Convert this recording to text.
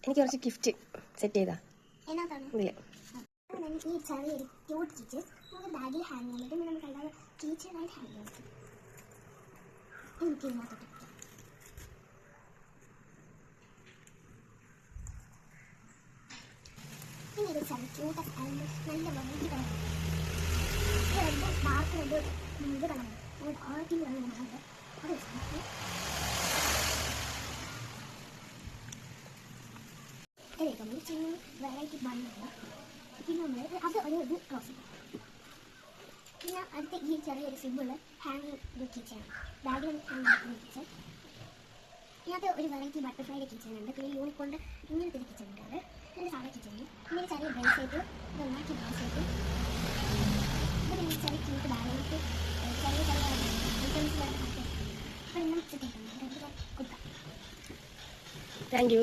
എനിക്ക് കുറച്ച് gift set ചെയ്താ ഇതില്. ഈ ചെറിയൊരു ക്യൂട്ട് കീച്ച് നമുക്ക് ബാഗിൽ ഹാങ് ചെയ്യാൻ പറ്റും. നമുക്ക് അല്ലാതെ കീച്ചറായിട്ട് ഹാങ് ചെയ്യാൻ പറ്റും. എനിക്ക് ഇതിനകത്തോട്ട് ഇനി ഒരു ചെറിയ ക്യൂട്ട് നല്ല വെറൈറ്റി കളർ ഡാർക്ക് റെഡ് ഇത് കളറാണ്. ഒരു ഡാർക്കി കളറാണ്. അത് നമ്മൾ ചെറിയ വെറൈറ്റി ബണ്ണുണ്ട്. പിന്നെ നമ്മൾ അത് ഒരു ക്ലോസ് ചെയ്യും. പിന്നെ അടുത്ത ഈ ചെറിയൊരു സിമ്പിള് ഹാങ് കീച്ചാണ്. ബാഗിൽ ഹാങ് കീച്ചൻ. ഇതിനകത്ത് ഒരു വെറൈറ്റി ബട്ടർഫ്ലൈയുടെ കിച്ചൺ ഉണ്ട്. പിന്നെ യൂണിക്കോണിൻ്റെ ഇങ്ങനത്തെ ഒരു കിച്ചൺ ഉണ്ട്. പിന്നെ സാധാ കിച്ചണിൽ പിന്നെ ചെറിയ ബ്രേസ്ലെറ്റ് ഇതൊന്നാക്കി ബ്രേസ്ലെറ്റ് പിന്നെ ചെറിയ ക്യൂട്ട് ബാഗിലേക്ക് ചെറിയ ചെറിയ ഐറ്റംസ് അപ്പം ഇന്നും സെറ്റ് ചെയ്തിട്ടുണ്ട്. കൊടുക്കാം. Thank you.